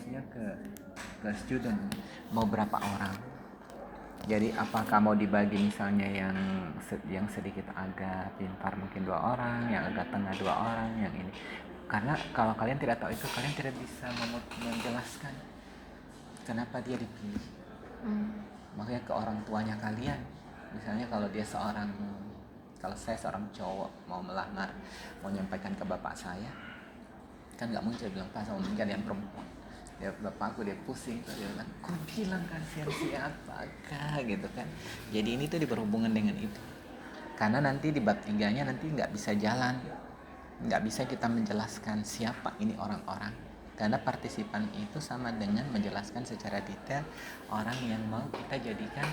diskusinya ke student mau berapa orang. Jadi apakah mau dibagi misalnya yang sedikit agak pintar mungkin 2 orang, yang agak tengah 2 orang, yang ini. Karena kalau kalian tidak tahu itu, kalian tidak bisa menjelaskan kenapa dia dipilih. Makanya ke orang tuanya kalian, misalnya kalau saya seorang cowok mau melamar, mau menyampaikan ke bapak saya, kan nggak mungkin bilang pas sama mungkin yang perempuan. Ya bapakku dia pusing tuh, dia bilang kok bilang kasihan siapakah gitu kan. Jadi ini tuh berhubungan dengan itu, karena nanti di bab 3-nya nanti nggak bisa jalan, nggak bisa kita menjelaskan siapa ini orang-orang, karena partisipan itu sama dengan menjelaskan secara detail orang yang mau kita jadikan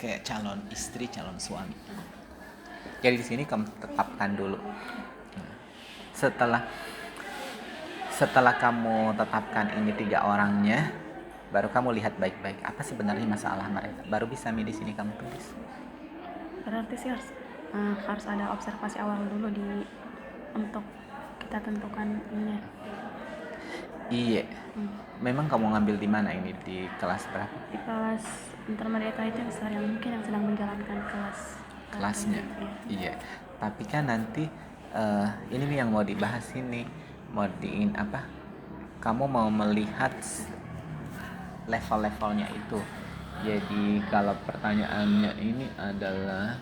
kayak calon istri, calon suami. Jadi di sini kamu tetapkan dulu. Setelah kamu tetapkan ini 3 orangnya, baru kamu lihat baik-baik apa sebenarnya masalah mereka. Baru bisa di sini kamu tulis. Berarti sih harus ada observasi awal dulu untuk kita tentukan ini. Iya. Memang kamu ngambil di mana ini, di kelas berapa? Di kelas intermediate itu yang mungkin yang sedang menjalankan kelasnya. Iya. Tapi kan nanti ini nih yang mau dibahas ini, mau kamu mau melihat level-levelnya itu. Jadi kalau pertanyaannya ini adalah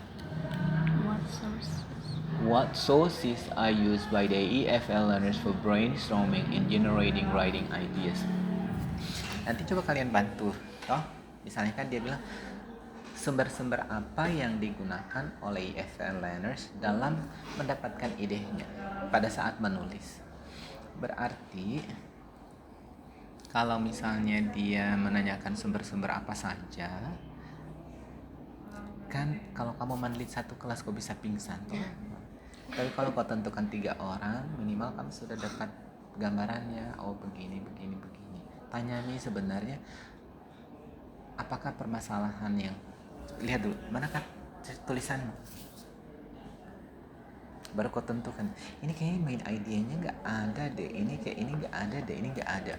what sources are used by the EFL learners for brainstorming and generating writing ideas? Nanti coba kalian bantu, misalnya kan dia bilang sumber-sumber apa yang digunakan oleh EFL learners dalam mendapatkan idenya pada saat menulis. Berarti kalau misalnya dia menanyakan sumber-sumber apa saja, kan kalau kamu menulis satu kelas kok bisa pingsan tuh. Tapi kalau kau tentukan 3 orang, minimal kamu sudah dapat gambarannya. Oh begini. Tanya nih sebenarnya apakah permasalahan yang, lihat dulu manakah tulisanmu, baru kau tentukan ini kayaknya main idenya nggak ada deh, ini kayak ini nggak ada deh, ini nggak ada.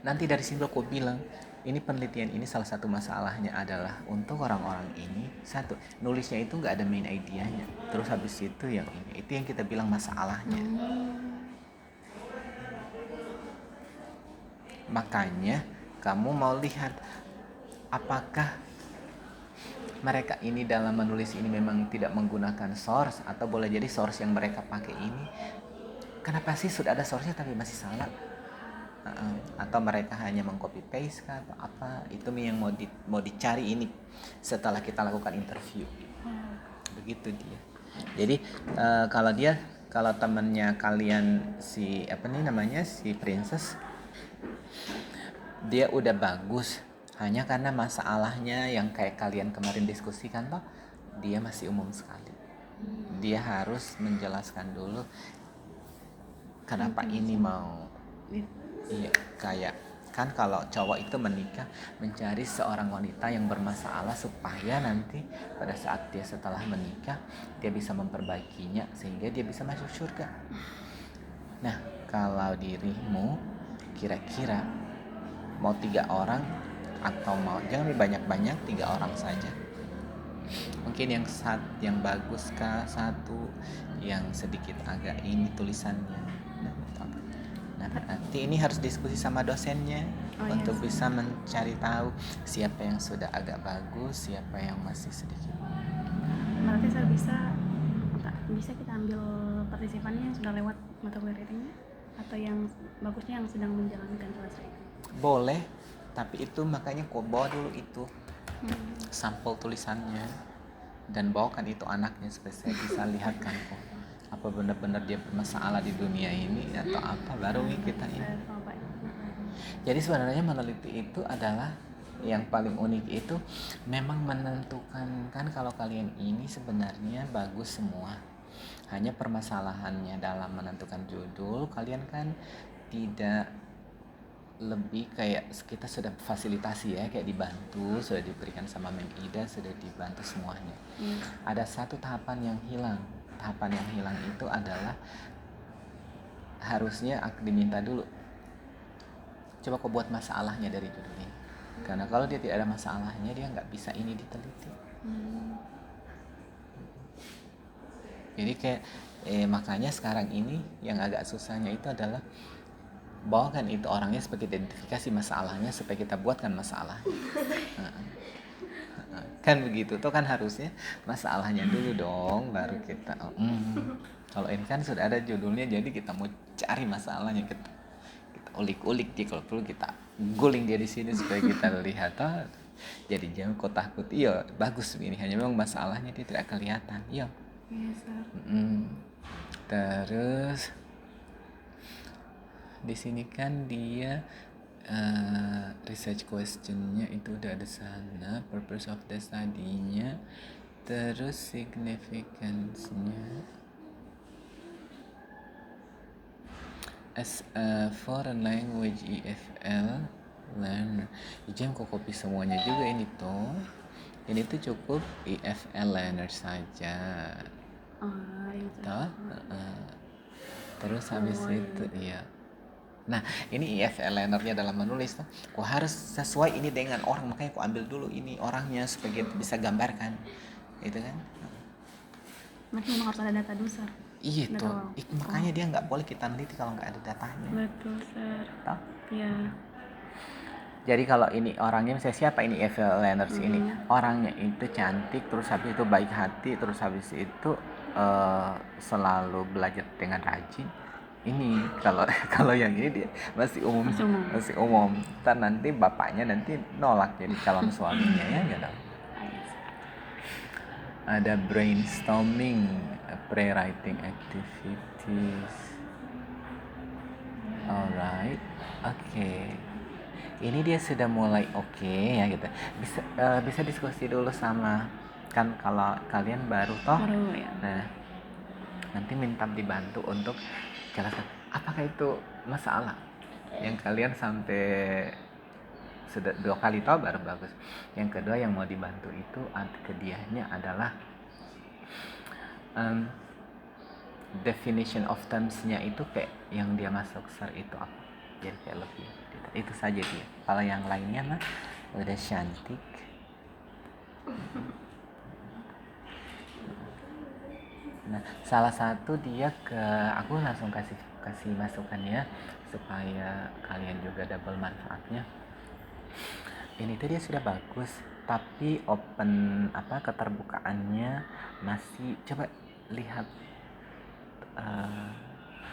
Nanti dari sini kau bilang ini penelitian ini salah satu masalahnya adalah untuk orang-orang ini, satu nulisnya itu nggak ada main idenya, terus habis itu yang ini, itu yang kita bilang masalahnya. Makanya kamu mau lihat apakah mereka ini dalam menulis ini memang tidak menggunakan source, atau boleh jadi source yang mereka pakai ini kenapa sih sudah ada source-nya tapi masih salah, atau mereka hanya mengcopy paste kah atau apa. Itu yang mau dicari ini setelah kita lakukan interview. Begitu dia. Jadi kalau temannya kalian si Princess, dia udah bagus, hanya karena masalahnya yang kayak kalian kemarin diskusikan toh, dia masih umum sekali. Dia harus menjelaskan dulu kenapa ini mau. Iya, kayak kan kalau cowok itu menikah mencari seorang wanita yang bermasalah supaya nanti pada saat dia setelah menikah dia bisa memperbaikinya sehingga dia bisa masuk surga. Nah, kalau dirimu kira-kira mau 3 orang atau mau jangan banyak-banyak, 3 orang saja. Mungkin yang bagus kah satu, yang sedikit agak ini tulisannya. Nah, nanti ini harus diskusi sama dosennya untuk bisa mencari tahu siapa yang sudah agak bagus, siapa yang masih sedikit. Berarti saya bisa kita ambil partisipannya yang sudah lewat mata kuliah ratingnya atau yang bagusnya yang sedang menjalankan kelas rating? Boleh, tapi itu makanya kau bawa dulu itu sampel tulisannya dan bawakan itu anaknya supaya saya bisa lihat kan kok apa benar-benar dia bermasalah di dunia ini atau apa, baru kita ini. Jadi sebenarnya meneliti itu adalah yang paling unik itu memang menentukan, kan kalau kalian ini sebenarnya bagus semua, hanya permasalahannya dalam menentukan judul kalian kan tidak lebih kayak kita sudah fasilitasi ya, kayak dibantu, sudah diberikan sama Mem Ida, sudah dibantu semuanya. Ada satu tahapan yang hilang. Tahapan yang hilang itu adalah harusnya diminta dulu, coba kau buat masalahnya dari judul ini, karena kalau dia tidak ada masalahnya dia nggak bisa ini diteliti. Jadi kayak makanya sekarang ini yang agak susahnya itu adalah bawakan itu orangnya sebagai identifikasi masalahnya supaya kita buatkan masalah. Kan begitu tuh, kan harusnya masalahnya dulu dong baru kita. Kalau ini kan sudah ada judulnya, jadi kita mau cari masalahnya, kita ulik-ulik dia, kalau perlu kita guling dia di sini supaya kita lihat. Jadi jangan kau takut, iya bagus ini, hanya memang masalahnya dia tidak kelihatan. Iya. Yes, sir. Terus di sini kan dia research questionnya itu udah ada sana, purpose of the study-nya, terus significance-nya as a foreign language EFL learner. Jangan kok copy semuanya juga ini tuh. Ini tuh cukup EFL learner saja. Toh? Terus habis itu iya. Nah, ini EFL learner-nya dalam menulis tuh, kok harus sesuai ini dengan orang, makanya kok ambil dulu ini orangnya supaya kita bisa gambarkan. Itu kan? Berarti memang harus ada data dulu, sir. Iya Data tuh. awal. Makanya dia nggak boleh kita teliti kalau nggak ada datanya. Betul, sir. Toh? Ya. Jadi kalau ini orangnya, misalnya siapa ini Eva Leonard ini, orangnya itu cantik, terus habis itu baik hati, terus habis itu selalu belajar dengan rajin. Ini kalau yang ini dia masih umum. Ntar nanti bapaknya nanti nolak jadi calon suaminya ya gitu. Ada brainstorming, pre-writing activities. Alright, oke. Ini dia sudah mulai oke ya gitu. Bisa diskusi dulu sama, kan kalau kalian baru toh. Baru ya. Nah, nanti minta dibantu untuk jelaskan apakah itu masalah yang kalian sampai sudah 2 kali tahu baru bagus. Yang kedua yang mau dibantu itu ke dianya adalah definition of terms-nya itu kayak yang dia masuk ser itu apa, jadi kayak lebih itu saja dia. Kalau yang lainnya mah udah cantik. Nah, salah satu dia aku langsung kasih masukan ya supaya kalian juga double manfaatnya. Ini tuh dia sudah bagus, tapi open keterbukaannya masih, coba lihat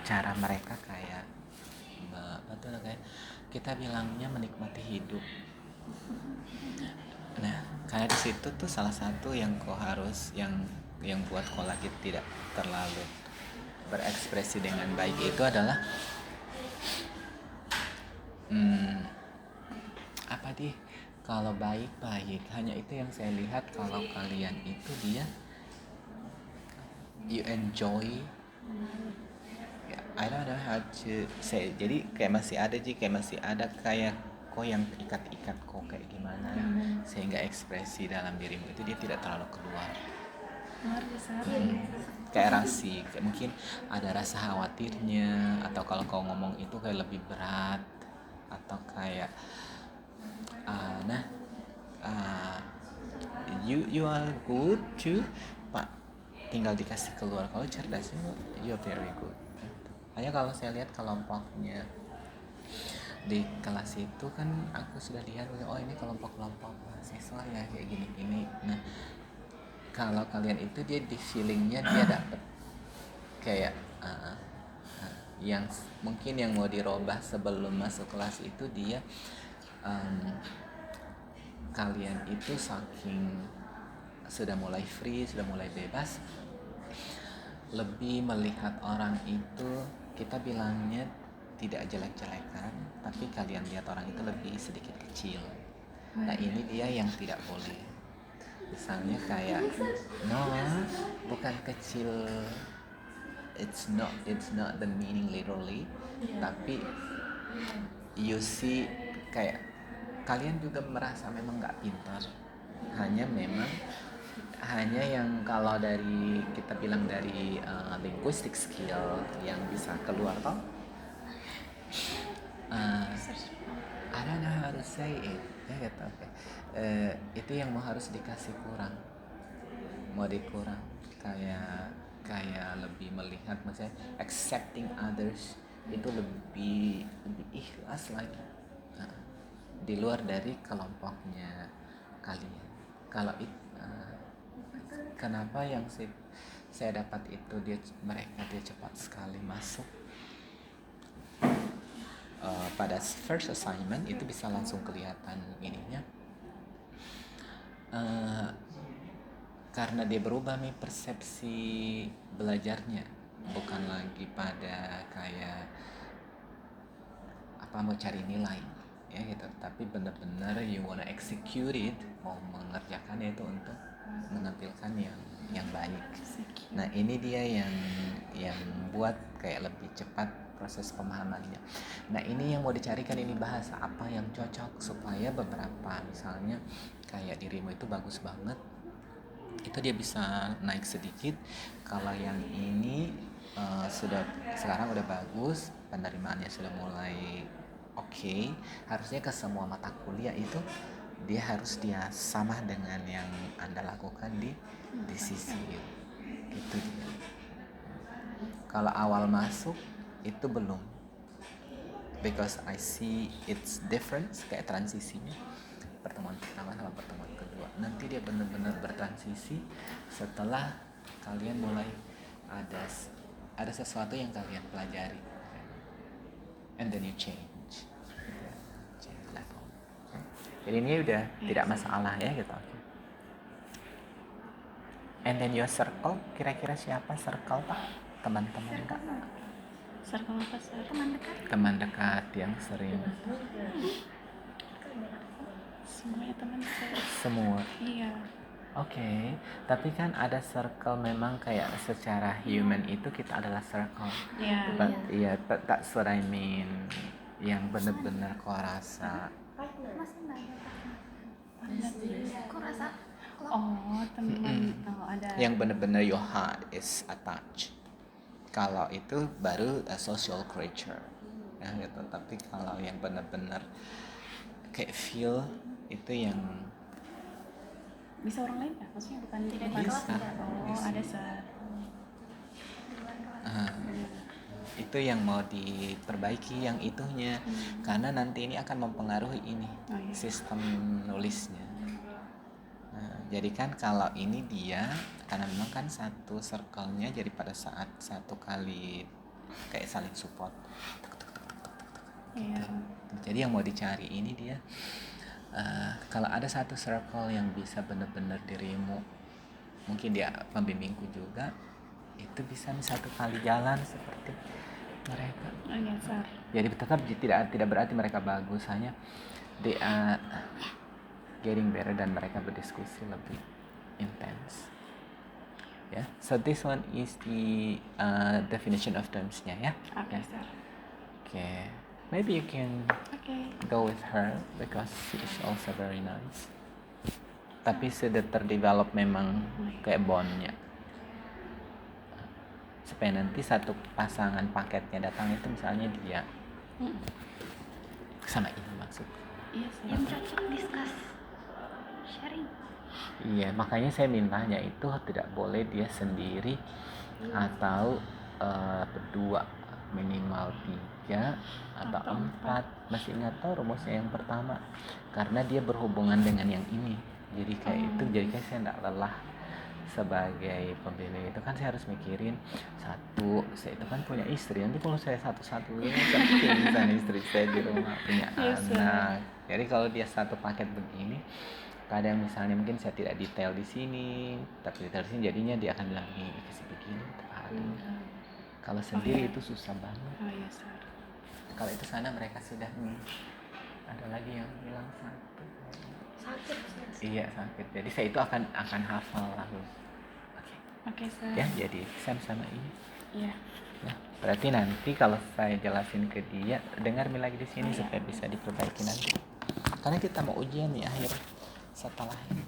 cara mereka kayak kayak kita bilangnya menikmati hidup. Nah, karena di situ tuh salah satu yang kau harus yang buat kau lagi tidak terlalu berekspresi dengan baik itu adalah kalau baik hanya itu yang saya lihat. Kalau kalian itu dia you enjoy ya, I don't know how to say, jadi kayak masih ada kayak kok yang ikat kok kayak gimana sehingga ekspresi dalam dirimu itu dia tidak terlalu keluar. Kayak rasi, kayak mungkin ada rasa khawatirnya, atau kalau kau ngomong itu kayak lebih berat, atau kayak you are good too, pak, tinggal dikasih keluar. Kalau cerdasnya you are very good. Hanya kalau saya lihat kelompoknya di kelas itu kan aku sudah lihat, oh ini kelompok mahasiswa ya kayak gini. Nah, kalau kalian itu dia di feelingnya dia dapet kayak yang mungkin yang mau dirubah sebelum masuk kelas itu dia kalian itu saking sudah mulai free, sudah mulai bebas, lebih melihat orang itu, kita bilangnya tidak jelek-jelekan, tapi kalian lihat orang itu lebih sedikit kecil. Nah, ini dia yang tidak boleh. Misalnya kayak bukan kecil, it's not the meaning literally, tapi you see kayak kalian juga merasa memang nggak pintar, hanya yang kalau dari kita bilang dari linguistic skill yang bisa keluar toh say it ya gitu. Oke. Itu yang mau harus dikasih kurang, mau dikurang, kayak kayak lebih melihat maksudnya accepting others itu lebih ikhlas lagi. Nah, di luar dari kelompoknya kalian. Kalau kenapa yang saya dapat itu dia cepat sekali masuk. Pada first assignment itu bisa langsung kelihatan ininya, karena dia berubah nih persepsi belajarnya, bukan lagi pada kayak apa mau cari nilai ya gitu, tapi benar-benar you wanna execute it, mau mengerjakannya itu untuk menampilkan yang baik. Nah ini dia yang buat kayak lebih cepat proses pemahamannya. Nah ini yang mau dicarikan, ini bahasa apa yang cocok supaya beberapa misalnya kayak dirimu itu bagus banget, itu dia bisa naik sedikit. Kalau yang ini sekarang udah bagus, penerimaannya sudah mulai oke, harusnya ke semua mata kuliah itu dia sama dengan yang Anda lakukan di sisi gitu dia. Kalau awal masuk itu belum, because I see it's different, kayak transisinya pertemuan pertama sama pertemuan kedua. Nanti dia benar-benar bertransisi setelah kalian mulai ada sesuatu yang kalian pelajari, and then you change level. Jadi ini udah tidak masalah ya gitu. And then your circle, kira-kira siapa circle Pak? Teman-teman Kak? Circle apa sih? Teman dekat yang sering. Semuanya teman saya. Semua. Iya. Oke, tapi kan ada circle memang kayak secara human itu kita adalah circle. Iya. Iya, that's what I mean. Yang benar-benar kau rasa. Kok rasa? Oh, teman. Oh, ada. Yang benar-benar your heart is attached. Kalau itu baru a social creature, ya gitu. Tapi kalau yang benar-benar kayak feel itu yang bisa orang lain ya? Maksudnya bukan tidak bisa. Oh, ada sah. Itu yang mau diperbaiki, yang itunya, karena nanti ini akan mempengaruhi ini sistem nulisnya. Jadi kan kalau ini dia karena memang kan satu circle-nya, jadi pada saat satu kali kayak saling support gitu. Jadi yang mau dicari ini dia kalau ada satu circle yang bisa benar-benar dirimu, mungkin dia pembimbingku juga, itu bisa nih satu kali jalan seperti mereka. Jadi tetap tidak berarti mereka bagus, hanya they are getting better dan mereka berdiskusi lebih intens. Yeah, so this one is the definition of terms-nya ya. Okay, sir. Okay, maybe you can go with her because she is also very nice. Tapi sudah terdevelop memang kayak bond-nya. Supaya nanti satu pasangan paketnya datang itu misalnya dia sama ini maksud. Iya, yang cocok discuss, sharing. Iya, makanya saya mintanya itu tidak boleh dia sendiri atau berdua, minimal 3 atau 4. Masih ingat tahu rumusnya yang pertama, karena dia berhubungan dengan yang ini. Jadi kayak itu, jadi kayak saya tidak lelah sebagai pembimbing itu kan saya harus mikirin satu, saya itu kan punya istri, nanti kalau saya satu-satunya penting misalnya istri saya di rumah punya anak. Jadi kalau dia satu paket begini, kadang misalnya mungkin saya tidak detail di sini, tapi detail di sini, jadinya dia akan bilang ini kasih begini terbalik. Kalau sendiri itu susah banget. Kalau itu sana mereka sudah nih, ada lagi yang bilang sakit. Iya sakit. Jadi saya itu akan hafal lalu. Oke, sir. Ya, jadi sama ini. Iya. Ya, berarti nanti kalau saya jelasin ke dia, dengar lagi di sini supaya bisa diperbaiki nanti. Karena kita mau ujian nih akhir setelah ini.